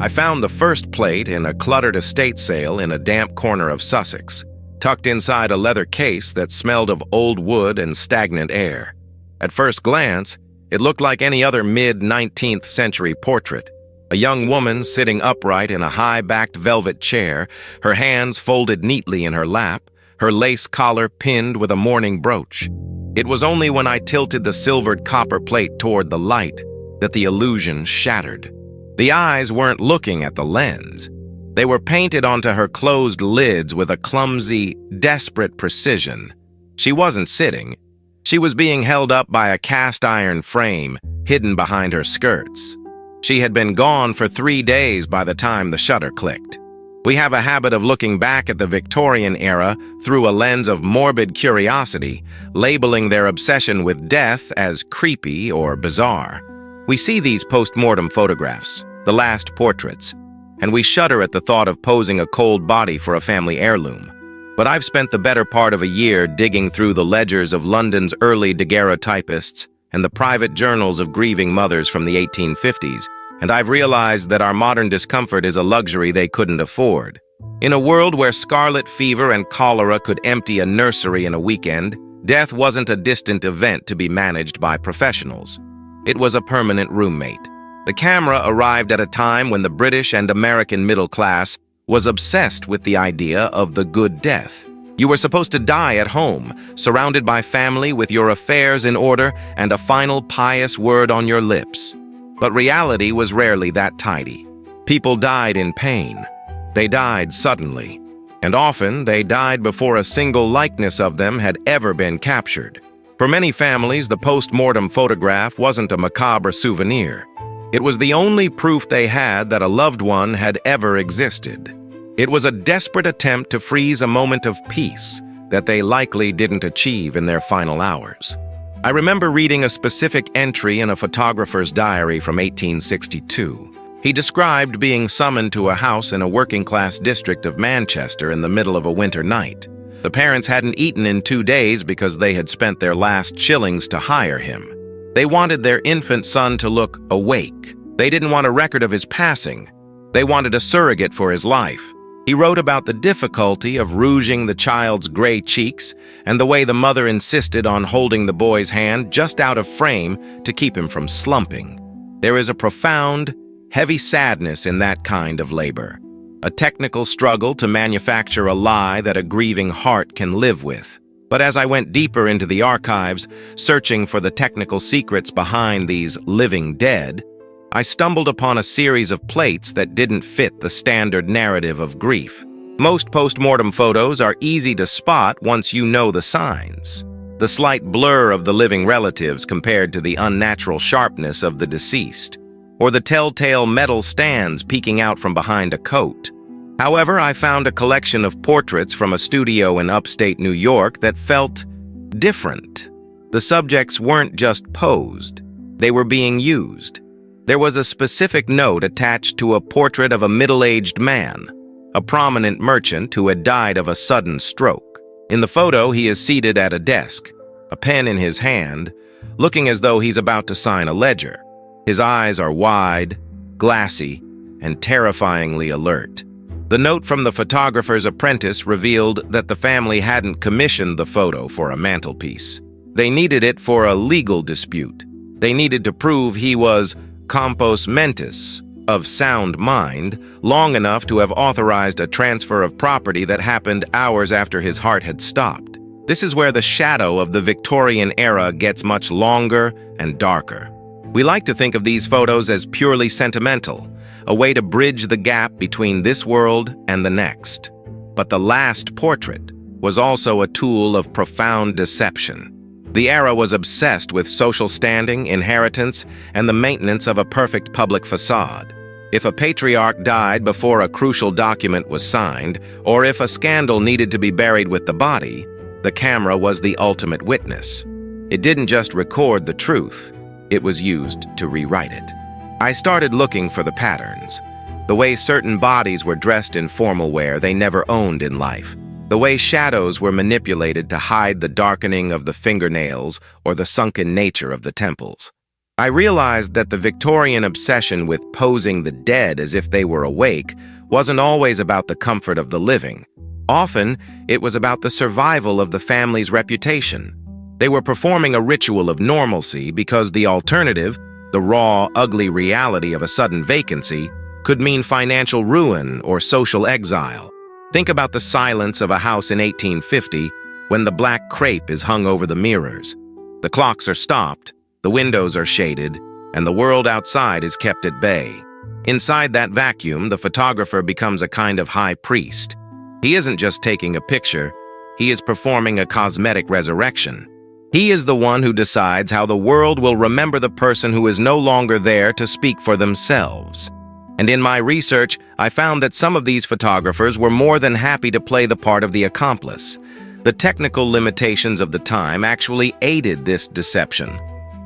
I found the first plate in a cluttered estate sale in a damp corner of Sussex, tucked inside a leather case that smelled of old wood and stagnant air. At first glance, it looked like any other mid-19th century portrait. A young woman sitting upright in a high-backed velvet chair, her hands folded neatly in her lap, her lace collar pinned with a mourning brooch. It was only when I tilted the silvered copper plate toward the light that the illusion shattered. The eyes weren't looking at the lens. They were painted onto her closed lids with a clumsy, desperate precision. She wasn't sitting. She was being held up by a cast-iron frame hidden behind her skirts. She had been gone for 3 days by the time the shutter clicked. We have a habit of looking back at the Victorian era through a lens of morbid curiosity, labeling their obsession with death as creepy or bizarre. We see these post-mortem photographs, the last portraits, and we shudder at the thought of posing a cold body for a family heirloom. But I've spent the better part of a year digging through the ledgers of London's early daguerreotypists and the private journals of grieving mothers from the 1850s, and I've realized that our modern discomfort is a luxury they couldn't afford. In a world where scarlet fever and cholera could empty a nursery in a weekend, death wasn't a distant event to be managed by professionals. It was a permanent roommate. The camera arrived at a time when the British and American middle class was obsessed with the idea of the good death. You were supposed to die at home, surrounded by family with your affairs in order and a final pious word on your lips. But reality was rarely that tidy. People died in pain. They died suddenly. And often they died before a single likeness of them had ever been captured. For many families, the post-mortem photograph wasn't a macabre souvenir. It was the only proof they had that a loved one had ever existed. It was a desperate attempt to freeze a moment of peace that they likely didn't achieve in their final hours. I remember reading a specific entry in a photographer's diary from 1862. He described being summoned to a house in a working-class district of Manchester in the middle of a winter night. The parents hadn't eaten in 2 days because they had spent their last shillings to hire him. They wanted their infant son to look awake. They didn't want a record of his passing. They wanted a surrogate for his life. He wrote about the difficulty of rouging the child's gray cheeks and the way the mother insisted on holding the boy's hand just out of frame to keep him from slumping. There is a profound, heavy sadness in that kind of labor, a technical struggle to manufacture a lie that a grieving heart can live with. But as I went deeper into the archives, searching for the technical secrets behind these living dead, I stumbled upon a series of plates that didn't fit the standard narrative of grief. Most post-mortem photos are easy to spot once you know the signs. The slight blur of the living relatives compared to the unnatural sharpness of the deceased, or the telltale metal stands peeking out from behind a coat. However, I found a collection of portraits from a studio in upstate New York that felt different. The subjects weren't just posed, they were being used. There was a specific note attached to a portrait of a middle-aged man, a prominent merchant who had died of a sudden stroke. In the photo, he is seated at a desk, a pen in his hand, looking as though he's about to sign a ledger. His eyes are wide, glassy, and terrifyingly alert. The note from the photographer's apprentice revealed that the family hadn't commissioned the photo for a mantelpiece. They needed it for a legal dispute. They needed to prove he was compos mentis, of sound mind, long enough to have authorized a transfer of property that happened hours after his heart had stopped. This is where the shadow of the Victorian era gets much longer and darker. We like to think of these photos as purely sentimental, a way to bridge the gap between this world and the next. But the last portrait was also a tool of profound deception. The era was obsessed with social standing, inheritance, and the maintenance of a perfect public facade. If a patriarch died before a crucial document was signed, or if a scandal needed to be buried with the body, the camera was the ultimate witness. It didn't just record the truth, it was used to rewrite it. I started looking for the patterns, the way certain bodies were dressed in formal wear they never owned in life, the way shadows were manipulated to hide the darkening of the fingernails or the sunken nature of the temples. I realized that the Victorian obsession with posing the dead as if they were awake wasn't always about the comfort of the living. Often, it was about the survival of the family's reputation. They were performing a ritual of normalcy because the alternative, the raw, ugly reality of a sudden vacancy, could mean financial ruin or social exile. Think about the silence of a house in 1850 when the black crepe is hung over the mirrors. The clocks are stopped, the windows are shaded, and the world outside is kept at bay. Inside that vacuum, the photographer becomes a kind of high priest. He isn't just taking a picture, he is performing a cosmetic resurrection. He is the one who decides how the world will remember the person who is no longer there to speak for themselves. And in my research, I found that some of these photographers were more than happy to play the part of the accomplice. The technical limitations of the time actually aided this deception.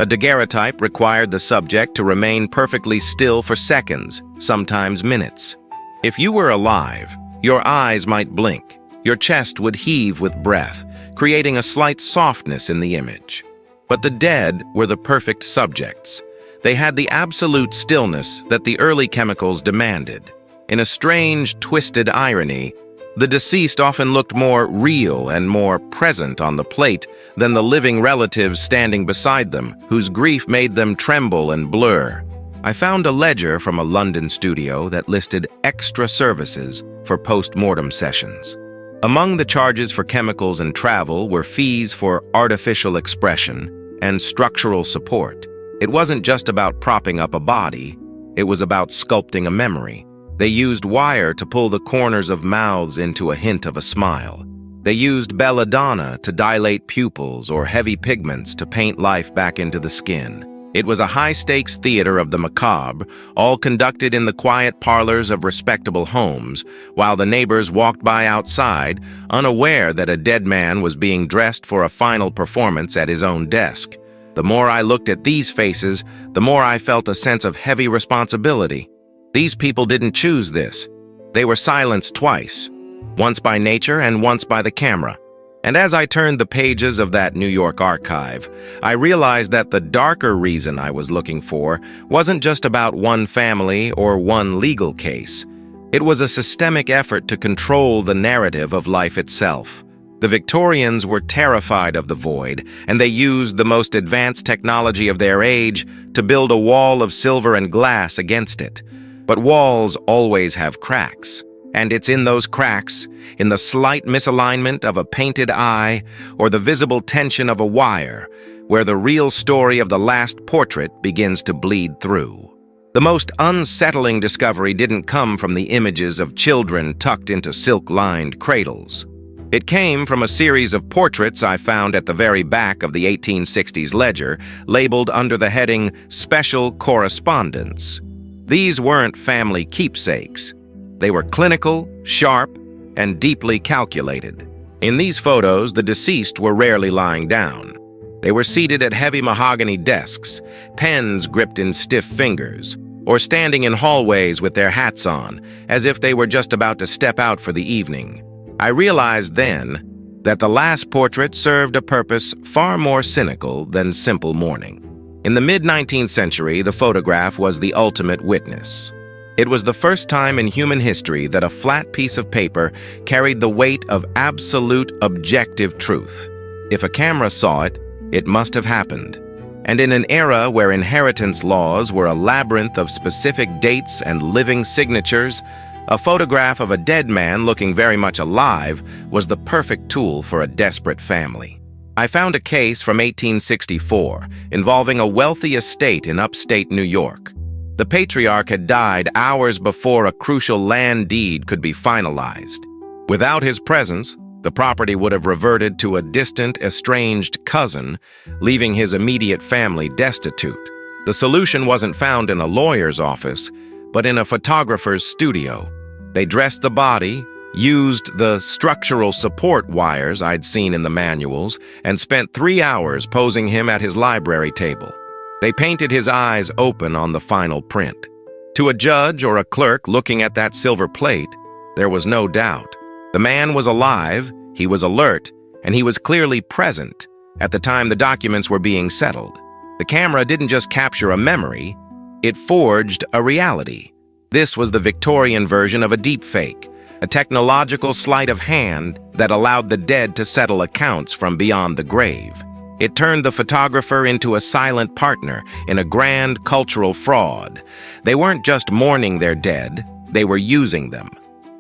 A daguerreotype required the subject to remain perfectly still for seconds, sometimes minutes. If you were alive, your eyes might blink, your chest would heave with breath, creating a slight softness in the image. But the dead were the perfect subjects. They had the absolute stillness that the early chemicals demanded. In a strange, twisted irony, the deceased often looked more real and more present on the plate than the living relatives standing beside them, whose grief made them tremble and blur. I found a ledger from a London studio that listed extra services for post-mortem sessions. Among the charges for chemicals and travel were fees for artificial expression and structural support. It wasn't just about propping up a body, it was about sculpting a memory. They used wire to pull the corners of mouths into a hint of a smile. They used Belladonna to dilate pupils or heavy pigments to paint life back into the skin. It was a high-stakes theater of the macabre, all conducted in the quiet parlors of respectable homes, while the neighbors walked by outside, unaware that a dead man was being dressed for a final performance at his own desk. The more I looked at these faces, the more I felt a sense of heavy responsibility. These people didn't choose this. They were silenced twice, once by nature and once by the camera. And as I turned the pages of that New York archive, I realized that the darker reason I was looking for wasn't just about one family or one legal case. It was a systemic effort to control the narrative of life itself. The Victorians were terrified of the void, and they used the most advanced technology of their age to build a wall of silver and glass against it. But walls always have cracks. And it's in those cracks, in the slight misalignment of a painted eye or the visible tension of a wire, where the real story of the last portrait begins to bleed through. The most unsettling discovery didn't come from the images of children tucked into silk-lined cradles. It came from a series of portraits I found at the very back of the 1860s ledger, labeled under the heading Special Correspondence. These weren't family keepsakes. They were clinical, sharp, and deeply calculated. In these photos, the deceased were rarely lying down. They were seated at heavy mahogany desks, pens gripped in stiff fingers, or standing in hallways with their hats on, as if they were just about to step out for the evening. I realized then that the last portrait served a purpose far more cynical than simple mourning. In the mid-19th century, the photograph was the ultimate witness. It was the first time in human history that a flat piece of paper carried the weight of absolute objective truth. If a camera saw it, it must have happened. And in an era where inheritance laws were a labyrinth of specific dates and living signatures, a photograph of a dead man looking very much alive was the perfect tool for a desperate family. I found a case from 1864 involving a wealthy estate in upstate New York. The patriarch had died hours before a crucial land deed could be finalized. Without his presence, the property would have reverted to a distant, estranged cousin, leaving his immediate family destitute. The solution wasn't found in a lawyer's office, but in a photographer's studio. They dressed the body, used the structural support wires I'd seen in the manuals, and spent 3 hours posing him at his library table. They painted his eyes open on the final print. To a judge or a clerk looking at that silver plate, there was no doubt. The man was alive, he was alert, and he was clearly present at the time the documents were being settled. The camera didn't just capture a memory, it forged a reality. This was the Victorian version of a deepfake, a technological sleight of hand that allowed the dead to settle accounts from beyond the grave. It turned the photographer into a silent partner in a grand cultural fraud. They weren't just mourning their dead, they were using them.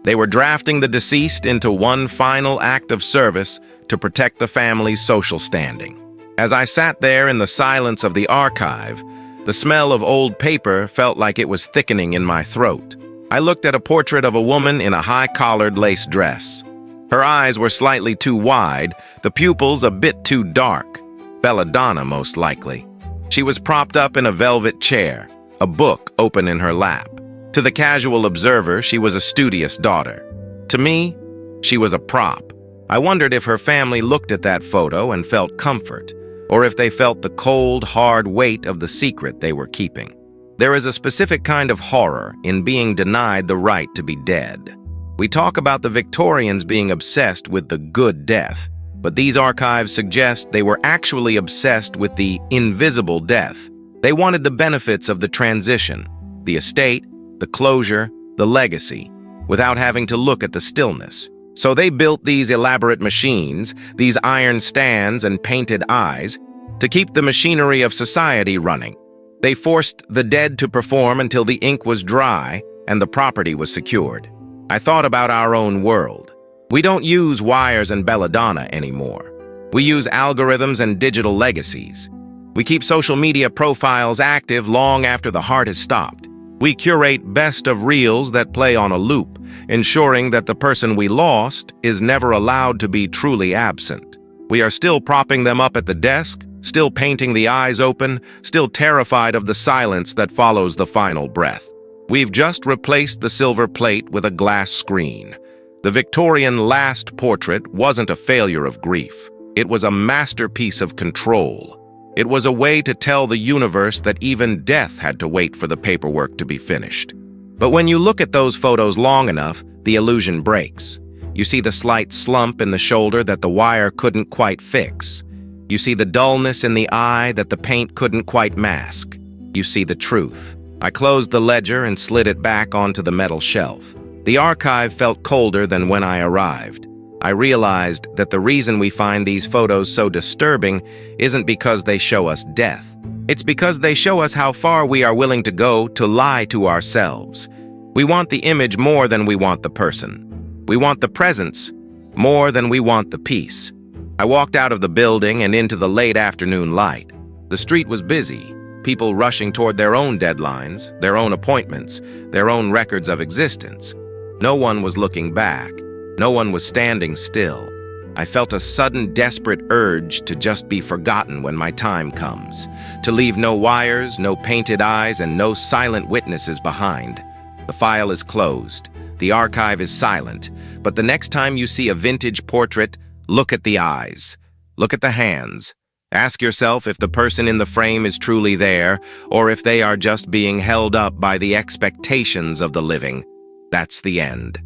They were drafting the deceased into one final act of service to protect the family's social standing. As I sat there in the silence of the archive, the smell of old paper felt like it was thickening in my throat. I looked at a portrait of a woman in a high-collared lace dress. Her eyes were slightly too wide, the pupils a bit too dark. Belladonna, most likely. She was propped up in a velvet chair, a book open in her lap. To the casual observer, she was a studious daughter. To me, she was a prop. I wondered if her family looked at that photo and felt comfort, or if they felt the cold, hard weight of the secret they were keeping. There is a specific kind of horror in being denied the right to be dead. We talk about the Victorians being obsessed with the good death, but these archives suggest they were actually obsessed with the invisible death. They wanted the benefits of the transition, the estate, the closure, the legacy, without having to look at the stillness. So they built these elaborate machines, these iron stands and painted eyes, to keep the machinery of society running. They forced the dead to perform until the ink was dry and the property was secured. I thought about our own world. We don't use wires and belladonna anymore. We use algorithms and digital legacies. We keep social media profiles active long after the heart has stopped. We curate best of reels that play on a loop, ensuring that the person we lost is never allowed to be truly absent. We are still propping them up at the desk, still painting the eyes open, still terrified of the silence that follows the final breath. We've just replaced the silver plate with a glass screen. The Victorian last portrait wasn't a failure of grief. It was a masterpiece of control. It was a way to tell the universe that even death had to wait for the paperwork to be finished. But when you look at those photos long enough, the illusion breaks. You see the slight slump in the shoulder that the wire couldn't quite fix. You see the dullness in the eye that the paint couldn't quite mask. You see the truth. I closed the ledger and slid it back onto the metal shelf. The archive felt colder than when I arrived. I realized that the reason we find these photos so disturbing isn't because they show us death. It's because they show us how far we are willing to go to lie to ourselves. We want the image more than we want the person. We want the presence more than we want the peace. I walked out of the building and into the late afternoon light. The street was busy, people rushing toward their own deadlines, their own appointments, their own records of existence. No one was looking back. No one was standing still. I felt a sudden, desperate urge to just be forgotten when my time comes, to leave no wires, no painted eyes, and no silent witnesses behind. The file is closed. The archive is silent. But the next time you see a vintage portrait, look at the eyes. Look at the hands. Ask yourself if the person in the frame is truly there, or if they are just being held up by the expectations of the living. That's the end.